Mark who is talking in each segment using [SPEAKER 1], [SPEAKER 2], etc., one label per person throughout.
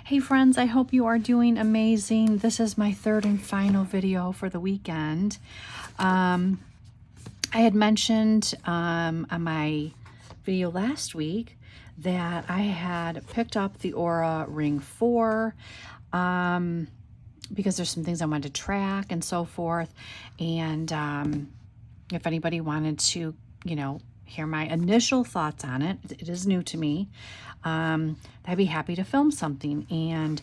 [SPEAKER 1] Hey friends, I hope you are doing amazing. This is my third and final video for the weekend. I had mentioned on my video last week that I had picked up the Oura Ring 4 because there's some things I wanted to track and so forth. And if anybody wanted to, hear my initial thoughts on it, it is new to me, I'd be happy to film something. And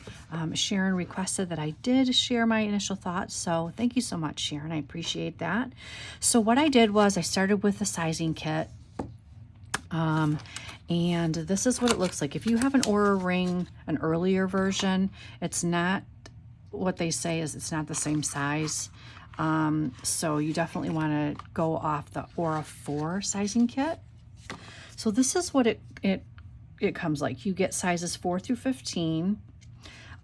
[SPEAKER 1] Sharon requested that I did share my initial thoughts, so thank you so much, Sharon. I appreciate that. So what I did was I started with the sizing kit, and this is what it looks like. If you have an Oura Ring, an earlier version, it's not what they say is it's not the same size. So you definitely want to go off the Oura 4 sizing kit. So this is what it comes like. You get sizes 4 through 15.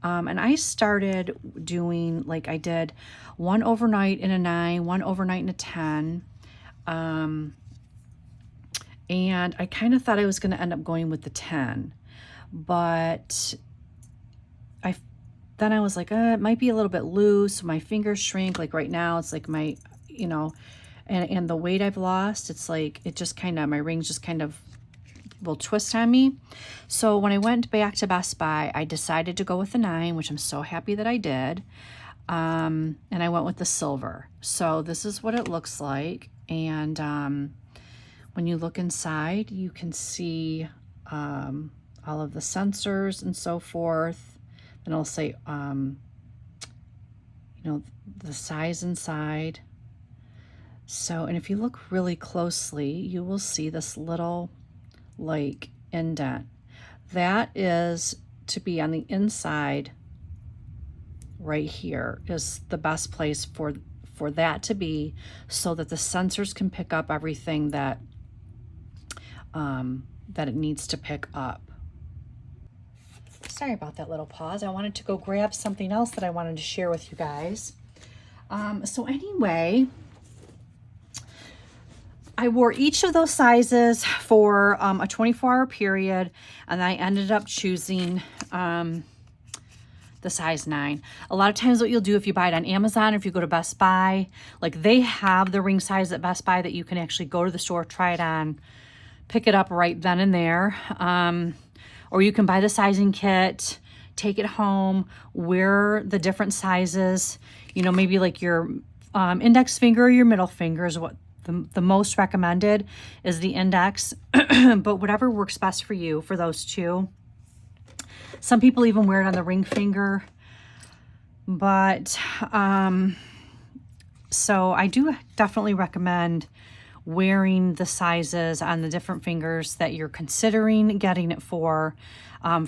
[SPEAKER 1] And I started doing, like, I did one overnight in a 9, one overnight in a 10. And I kind of thought I was going to end up going with the 10, but then I was like, it might be a little bit loose. My fingers shrink. Like right now, it's like my, and the weight I've lost, it's like, it just kind of, my rings just kind of will twist on me. So when I went back to Best Buy, I decided to go with the 9, which I'm so happy that I did. And I went with the silver. So this is what it looks like. And when you look inside, you can see all of the sensors and so forth. And I'll say, the size inside. So, and if you look really closely, you will see this little, like, indent. That is to be on the inside right here is the best place for that to be, so that the sensors can pick up everything that, that it needs to pick up. Sorry about that little pause. I wanted to go grab something else that I wanted to share with you guys. So anyway, I wore each of those sizes for a 24-hour period, and I ended up choosing the size 9. A lot of times what you'll do if you buy it on Amazon, or if you go to Best Buy, like they have the ring size at Best Buy that you can actually go to the store, try it on, pick it up right then and there. Or you can buy the sizing kit, take it home, wear the different sizes, maybe like your index finger or your middle finger is what the most recommended is the index, but whatever works best for you for those two. Some people even wear it on the ring finger, but so I do definitely recommend wearing the sizes on the different fingers that you're considering getting it for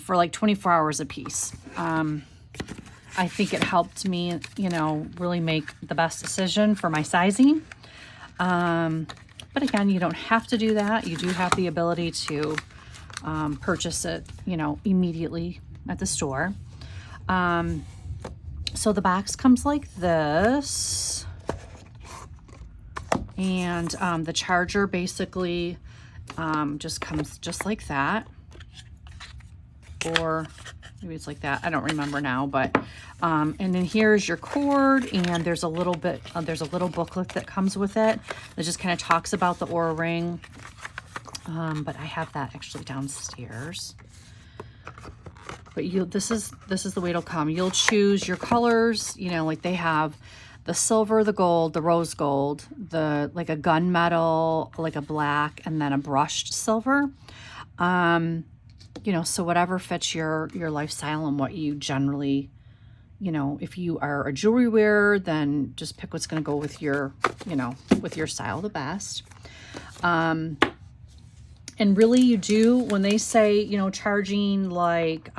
[SPEAKER 1] like 24 hours a piece. I think it helped me, really make the best decision for my sizing. But again, you don't have to do that. You do have the ability to purchase it, immediately at the store. So the box comes like this. And the charger basically just comes just like that, or maybe it's like that. I don't remember now, but and then here's your cord, and there's a little bit there's a little booklet that comes with it that just kind of talks about the Oura Ring. But I have that actually downstairs. But this is the way it'll come. You'll choose your colors. Like they have the silver, the gold, the rose gold, like a gunmetal, like a black, and then a brushed silver. So whatever fits your lifestyle and what you generally, if you are a jewelry wearer, then just pick what's going to go with your, with your style the best. And really you do, when they say, charging like,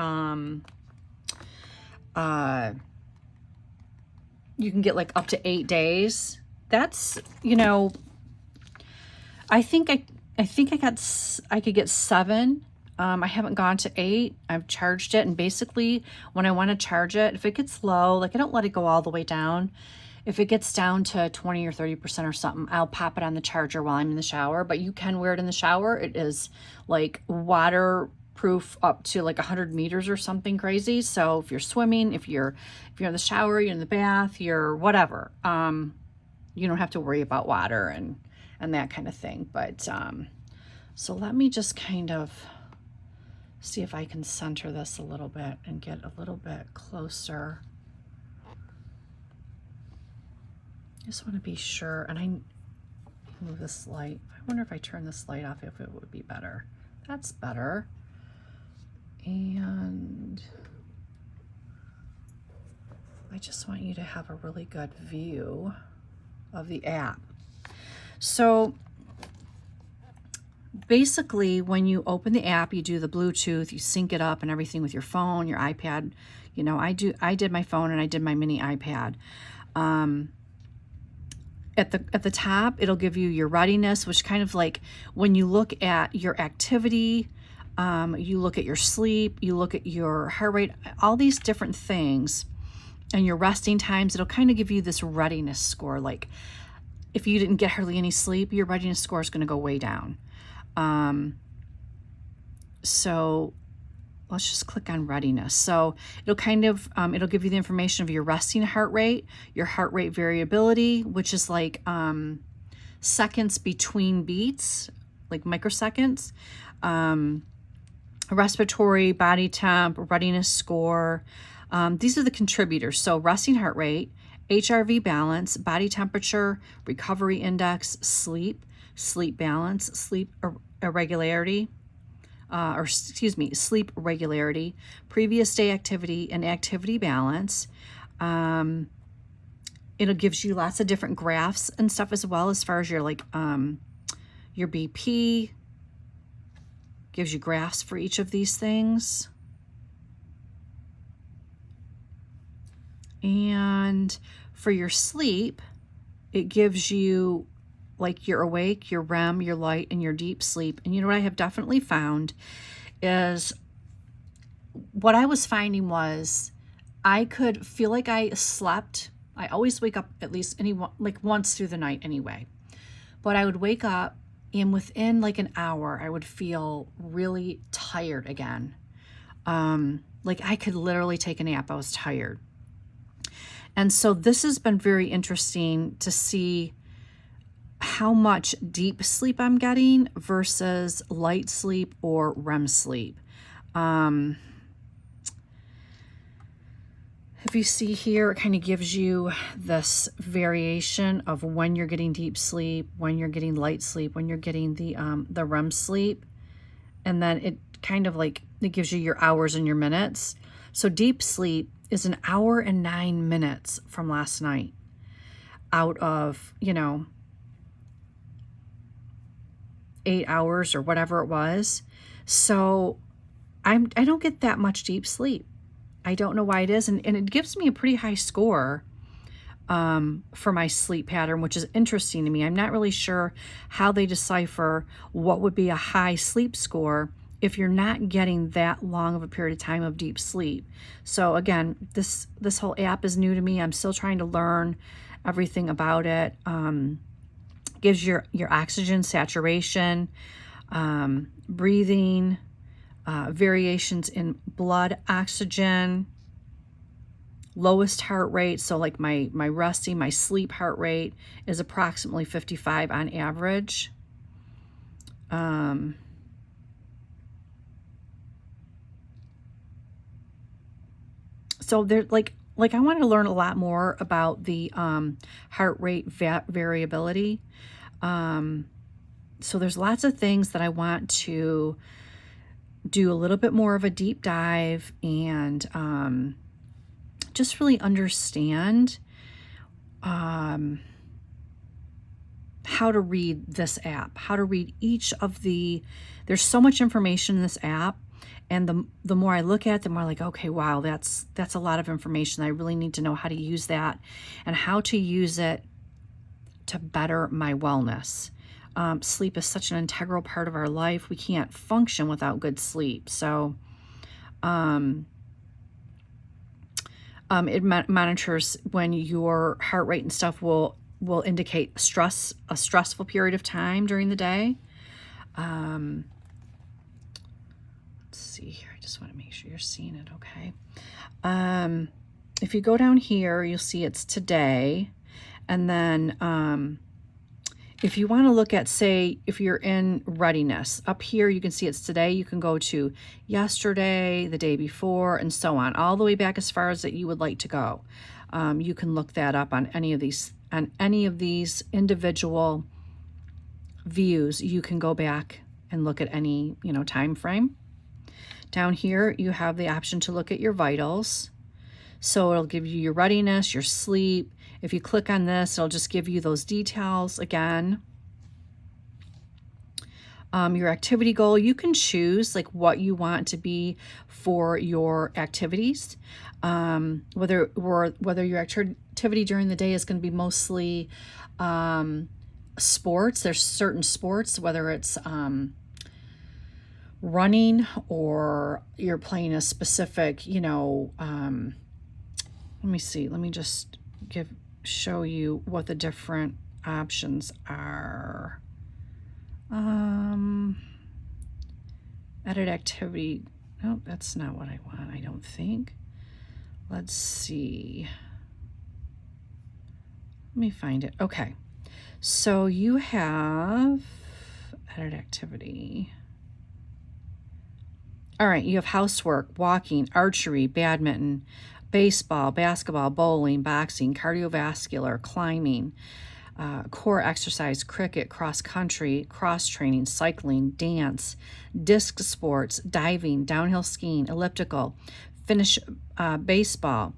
[SPEAKER 1] you can get like up to 8 days. That's, I think I could get 7. I haven't gone to 8. I've charged it, and basically when I want to charge it, if it gets low, like I don't let it go all the way down. If it gets down to 20 or 30% or something, I'll pop it on the charger while I'm in the shower. But you can wear it in the shower. It is like water proof up to like 100 meters or something crazy. So if you're swimming, if you're in the shower, you're in the bath, you're whatever, you don't have to worry about water and that kind of thing. But so let me just kind of see if I can center this a little bit and get a little bit closer. I just want to be sure, and I move this light. I wonder if I turn this light off, if it would be better. That's better. And I just want you to have a really good view of the app. So basically, when you open the app, you do the Bluetooth, you sync it up and everything with your phone, your iPad. You know, I did my phone and I did my mini iPad. At the top, it'll give you your readiness, which kind of like when you look at your activity, you look at your sleep, you look at your heart rate, all these different things, and your resting times. It'll kind of give you this readiness score. Like if you didn't get hardly any sleep, your readiness score is going to go way down. So let's just click on readiness. So it'll kind of, it'll give you the information of your resting heart rate, your heart rate variability, which is like seconds between beats, like microseconds, respiratory, body temp, readiness score. These are the contributors. So resting heart rate, HRV balance, body temperature, recovery index, sleep balance, sleep irregularity, sleep regularity, previous day activity, and activity balance. It gives you lots of different graphs and stuff as well, as far as your like your BP. Gives you graphs for each of these things. And for your sleep, it gives you like your awake, your REM, your light, and your deep sleep. And you know what I have definitely found is, what I was finding was I could feel like I slept. I always wake up at least like once through the night anyway. But I would wake up, and within like an hour, I would feel really tired again. Like I could literally take a nap. I was tired. And so this has been very interesting to see how much deep sleep I'm getting versus light sleep or REM sleep. If you see here, it kind of gives you this variation of when you're getting deep sleep, when you're getting light sleep, when you're getting the REM sleep. And then it kind of like, it gives you your hours and your minutes. So deep sleep is 1 hour and 9 minutes from last night out of, 8 hours or whatever it was. So I don't get that much deep sleep. I don't know why it is. And it gives me a pretty high score for my sleep pattern, which is interesting to me. I'm not really sure how they decipher what would be a high sleep score if you're not getting that long of a period of time of deep sleep. So again, this whole app is new to me. I'm still trying to learn everything about it. Gives your oxygen saturation, breathing, variations in blood oxygen, lowest heart rate. So like my resting, my sleep heart rate is approximately 55 on average. So they're like I want to learn a lot more about the heart rate variability. So there's lots of things that I want to do a little bit more of a deep dive and just really understand how to read this app, how to read each of there's so much information in this app. And the more I look at it, the more like, okay, wow, that's a lot of information. I really need to know how to use that and how to use it to better my wellness. Sleep is such an integral part of our life. We can't function without good sleep. So it monitors when your heart rate and stuff will indicate a stressful period of time during the day. Let's see here. I just want to make sure you're seeing it okay. If you go down here, you'll see it's today. And then if you want to look at, say, if you're in readiness, up here you can see it's today. You can go to yesterday, the day before, and so on, all the way back as far as that you would like to go. You can look that up on any of these individual views. You can go back and look at any, time frame. Down here, you have the option to look at your vitals. So it'll give you your readiness, your sleep. If you click on this, it'll just give you those details again. Your activity goal, you can choose like what you want to be for your activities. Whether your activity during the day is going to be mostly sports. There's certain sports, whether it's running or you're playing a specific, let me see. Let me just show you what the different options are. Edit activity. No, that's not what I want, I don't think. Let's see. Let me find it. Okay. So you have edit activity. All right, you have housework, walking, archery, badminton, baseball, basketball, bowling, boxing, cardiovascular, climbing, core exercise, cricket, cross country, cross training, cycling, dance, disc sports, diving, downhill skiing, elliptical, baseball,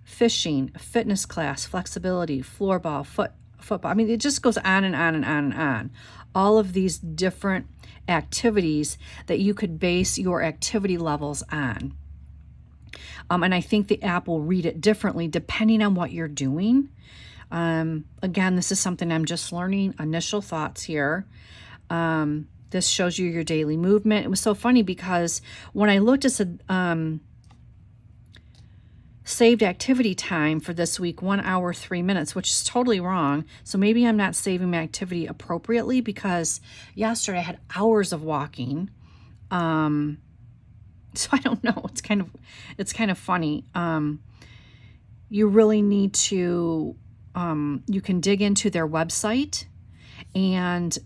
[SPEAKER 1] fishing, fitness class, flexibility, floorball, football. I mean, it just goes on and on and on and on. All of these different activities that you could base your activity levels on. And I think the app will read it differently depending on what you're doing. Again, this is something I'm just learning. Initial thoughts here. This shows you your daily movement. It was so funny because when I looked, it said saved activity time for this week, 1 hour, 3 minutes, which is totally wrong. So maybe I'm not saving my activity appropriately because yesterday I had hours of walking. So I don't know. It's kind of funny. You really need to, you can dig into their website and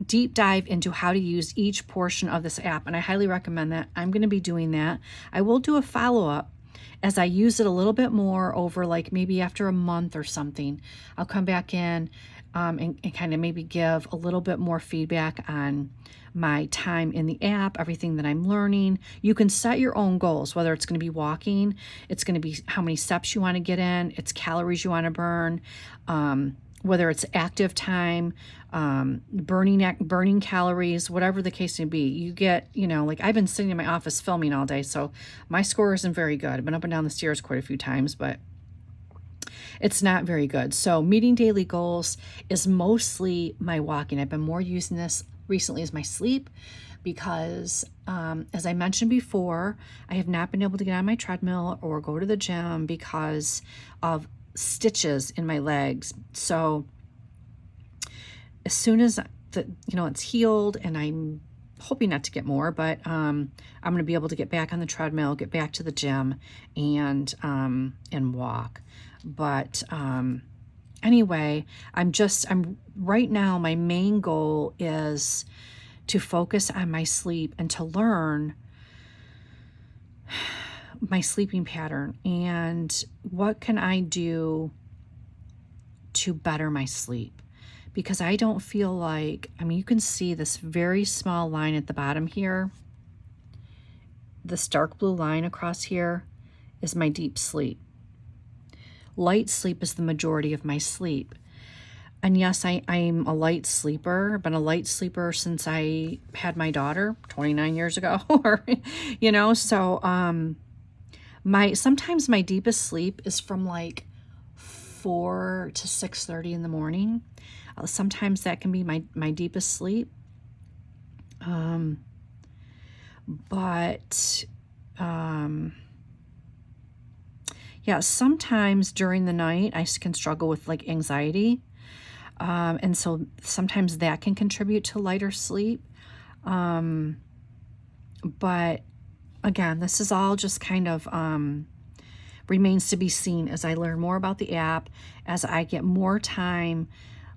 [SPEAKER 1] deep dive into how to use each portion of this app. And I highly recommend that. I'm going to be doing that. I will do a follow-up as I use it a little bit more over like maybe after a month or something. I'll come back in and kind of maybe give a little bit more feedback on my time in the app, everything that I'm learning. You can set your own goals, whether it's going to be walking, it's going to be how many steps you want to get in, it's calories you want to burn, whether it's active time, burning calories, whatever the case may be. You get, like I've been sitting in my office filming all day, so my score isn't very good. I've been up and down the stairs quite a few times, but it's not very good. So meeting daily goals is mostly my walking. I've been more using this recently as my sleep because, as I mentioned before, I have not been able to get on my treadmill or go to the gym because of stitches in my legs. So as soon as it's healed, and I'm hoping not to get more, but I'm going to be able to get back on the treadmill, get back to the gym, and walk. But anyway, I'm right now, my main goal is to focus on my sleep and to learn my sleeping pattern and what can I do to better my sleep. Because I don't feel like, you can see this very small line at the bottom here. This dark blue line across here is my deep sleep. Light sleep is the majority of my sleep. And yes, I'm a light sleeper. I've been a light sleeper since I had my daughter 29 years ago. So sometimes my deepest sleep is from like 4 to 6:30 in the morning. Sometimes that can be my deepest sleep. Yeah, sometimes during the night I can struggle with like anxiety. And so sometimes that can contribute to lighter sleep. But again, this is all just kind of remains to be seen as I learn more about the app, as I get more time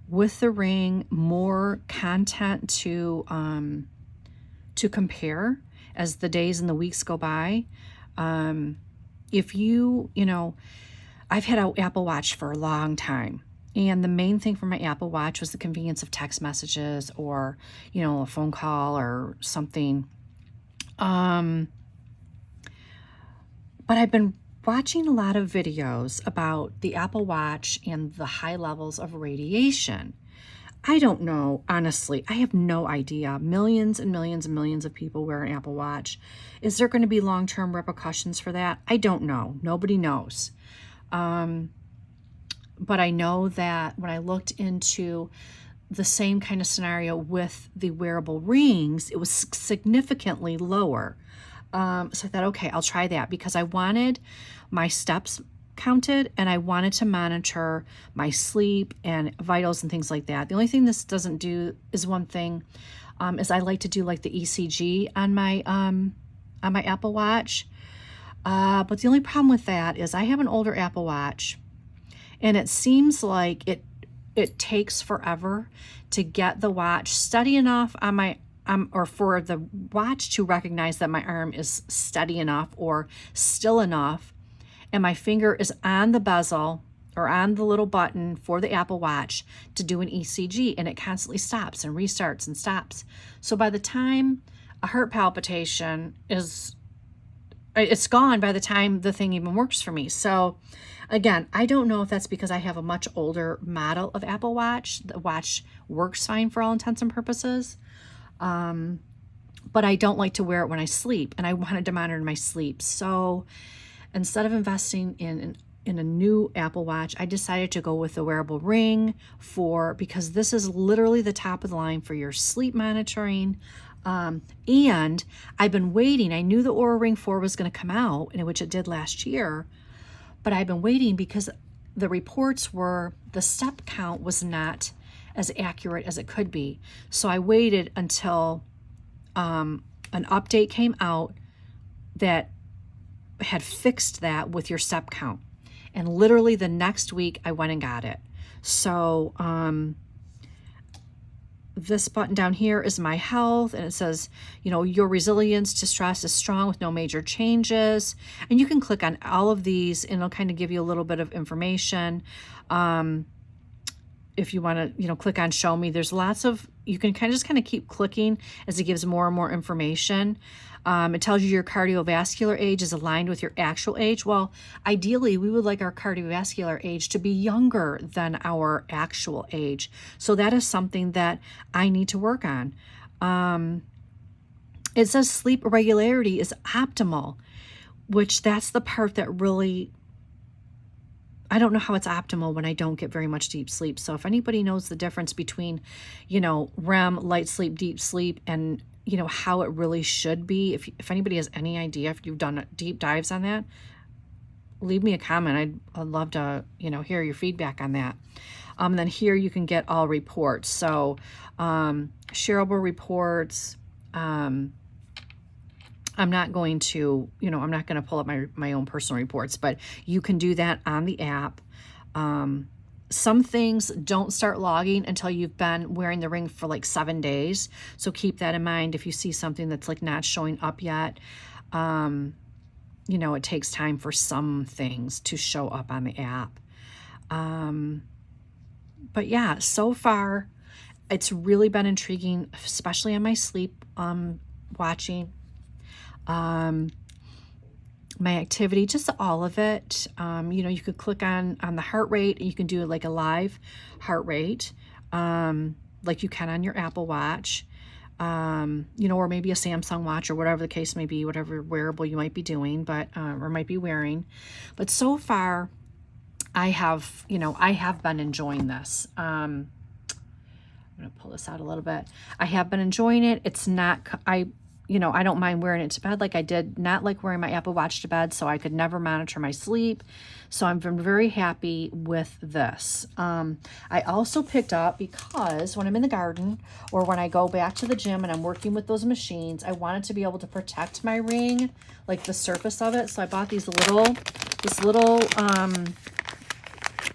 [SPEAKER 1] with the ring, more content to compare as the days and the weeks go by. If you know, I've had an Apple Watch for a long time. And the main thing for my Apple Watch was the convenience of text messages or, you know, a phone call or something. But I've been watching a lot of videos about the Apple Watch and the high levels of radiation. I don't know, honestly. I have no idea. Millions and millions and millions of people wear an Apple Watch. Is there going to be long-term repercussions for that? I don't know. Nobody knows. But I know that when I looked into the same kind of scenario with the wearable rings, it was significantly lower. So I thought, okay, I'll try that because I wanted my steps counted and I wanted to monitor my sleep and vitals and things like that. The only thing this doesn't do is one thing, is I like to do like the ECG on my Apple Watch. But the only problem with that is I have an older Apple Watch, and it seems like it takes forever to get the watch steady enough on my or for the watch to recognize that my arm is steady enough or still enough, and my finger is on the bezel or on the little button for the Apple Watch to do an ECG, and it constantly stops and restarts and stops. So by the time a heart palpitation it's gone by the time the thing even works for me. So again, I don't know if that's because I have a much older model of Apple Watch. The watch works fine for all intents and purposes. But I don't like to wear it when I sleep, and I wanted to monitor my sleep. So instead of investing in a new Apple Watch, I decided to go with the wearable ring because this is literally the top of the line for your sleep monitoring. And I've been waiting. I knew the Oura Ring 4 was going to come out, which it did last year, but I've been waiting because the reports were the step count was not as accurate as it could be. So I waited until an update came out that had fixed that with your step count. And literally the next week I went and got it. So this button down here is my health, and it says, you know, your resilience to stress is strong with no major changes. And you can click on all of these and it'll kind of give you a little bit of information. If you want to, you know, click on show me, there's lots of, you can kind of keep clicking as it gives more and more information. It tells you your cardiovascular age is aligned with your actual age. Well, ideally, we would like our cardiovascular age to be younger than our actual age. So that is something that I need to work on. It says sleep regularity is optimal, which that's the part that really, I don't know how it's optimal when I don't get very much deep sleep. So if anybody knows the difference between, you know, REM, light sleep, deep sleep, and you know, how it really should be. If anybody has any idea, if you've done deep dives on that, leave me a comment. I'd love to, you know, hear your feedback on that. And then here you can get all reports. So shareable reports. I'm not going to, you know, I'm not going to pull up my own personal reports, but you can do that on the app. Some things don't start logging until you've been wearing the ring for like 7 days. So keep that in mind. If you see something that's like not showing up yet, you know, it takes time for some things to show up on the app. But yeah, so far it's really been intriguing, especially on my sleep watching. My activity, just all of it. You know, you could click on the heart rate, and you can do like a live heart rate, like you can on your Apple Watch, you know, or maybe a Samsung watch or whatever the case may be, whatever wearable you might be doing, but or might be wearing. But so far, I have been enjoying this. I'm gonna pull this out a little bit. I have been enjoying it. It's not, you know, I don't mind wearing it to bed like I did not like wearing my Apple Watch to bed, so I could never monitor my sleep. So I'm very happy with this. I also picked up, because when I'm in the garden or when I go back to the gym and I'm working with those machines, I wanted to be able to protect my ring, like the surface of it. So I bought these little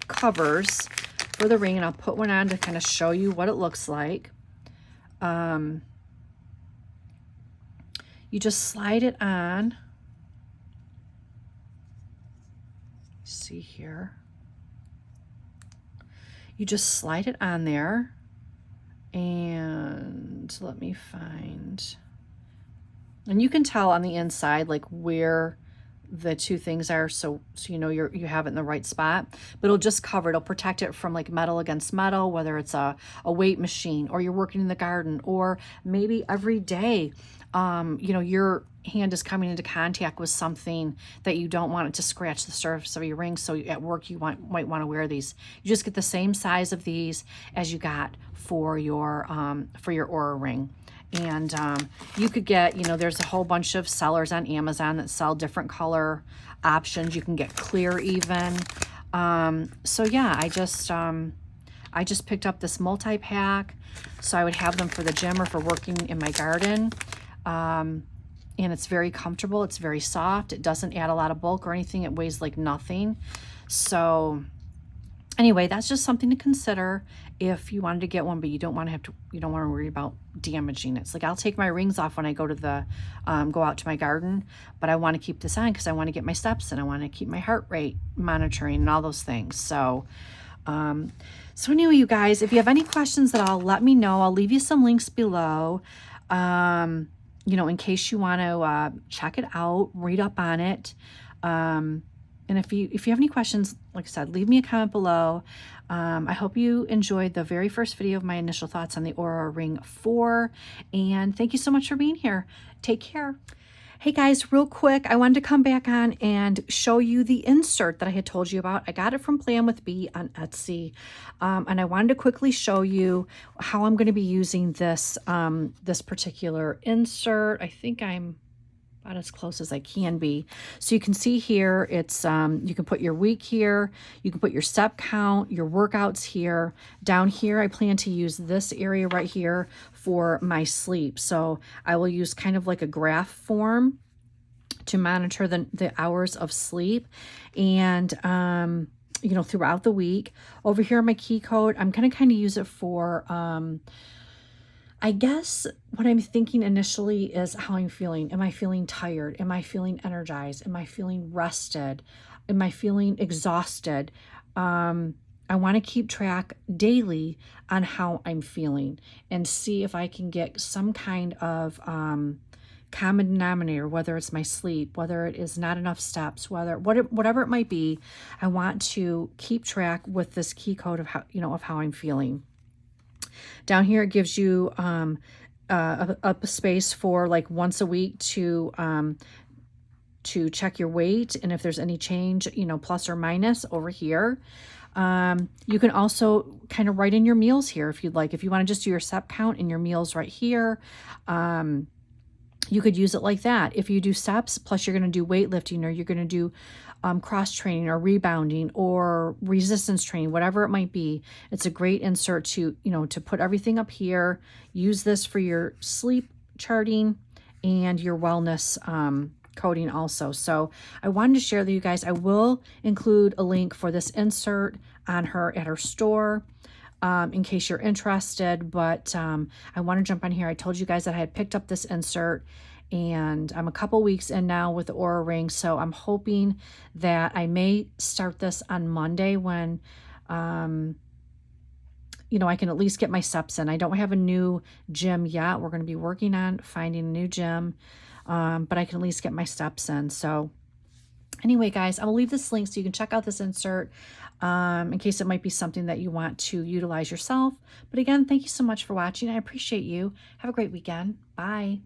[SPEAKER 1] covers for the ring, and I'll put one on to kind of show you what it looks like. You just slide it on. See here. You just slide it on there, and let me find, and you can tell on the inside like where the two things are, so you know you have it in the right spot. But it'll just cover it, it'll protect it from like metal against metal, whether it's a weight machine, or you're working in the garden, or maybe every day you know, your hand is coming into contact with something that you don't want it to scratch the surface of your ring. So at work you might want to wear these. You just get the same size of these as you got for your Oura ring. And you could get, you know, there's a whole bunch of sellers on Amazon that sell different color options. You can get clear even. So yeah, I just picked up this multi-pack so I would have them for the gym or for working in my garden. And it's very comfortable. It's very soft. It doesn't add a lot of bulk or anything. It weighs like nothing. So anyway, that's just something to consider if you wanted to get one, but you don't want to worry about damaging it. It's like, I'll take my rings off when I go to go out to my garden, but I want to keep this on because I want to get my steps and I want to keep my heart rate monitoring and all those things. So, so anyway, you guys, if you have any questions at all, let me know. I'll leave you some links below. You know, in case you want to check it out, read up on it. And if you have any questions, like I said, leave me a comment below. I hope you enjoyed the very first video of my initial thoughts on the Oura Ring 4. And thank you so much for being here. Take care. Hey guys, real quick, I wanted to come back on and show you the insert that I had told you about. I got it from Plan with B on Etsy. And I wanted to quickly show you how I'm going to be using this, this particular insert. I think I'm about as close as I can be. So you can see here, it's you can put your week here, you can put your step count, your workouts here. Down here, I plan to use this area right here for my sleep. So I will use kind of like a graph form to monitor the hours of sleep, and you know, throughout the week. Over here, my key code, I'm gonna kind of use it for I guess what I'm thinking initially is how I'm feeling. Am I feeling tired? Am I feeling energized? Am I feeling rested? Am I feeling exhausted? I want to keep track daily on how I'm feeling and see if I can get some kind of common denominator, whether it's my sleep, whether it is not enough steps, whatever it might be. I want to keep track with this key code of how, you know, of how I'm feeling. Down here, it gives you a space for like once a week to check your weight, and if there's any change, you know, plus or minus over here. You can also kind of write in your meals here if you'd like. If you want to just do your step count and your meals right here, you could use it like that. If you do steps, plus you're going to do weightlifting, or you're going to do cross training or rebounding or resistance training, whatever it might be, it's a great insert to, you know, to put everything up here. Use this for your sleep charting and your wellness coding also. So I wanted to share with you guys. I will include a link for this insert on her at her store in case you're interested, but I want to jump on here. I told you guys that I had picked up this insert, and I'm a couple weeks in now with the Oura Ring, so I'm hoping that I may start this on Monday when you know, I can at least get my steps in. I don't have a new gym yet. We're going to be working on finding a new gym, but I can at least get my steps in. So anyway, guys, I'll leave this link so you can check out this insert in case it might be something that you want to utilize yourself. But again, thank you so much for watching. I appreciate you. Have a great weekend. Bye.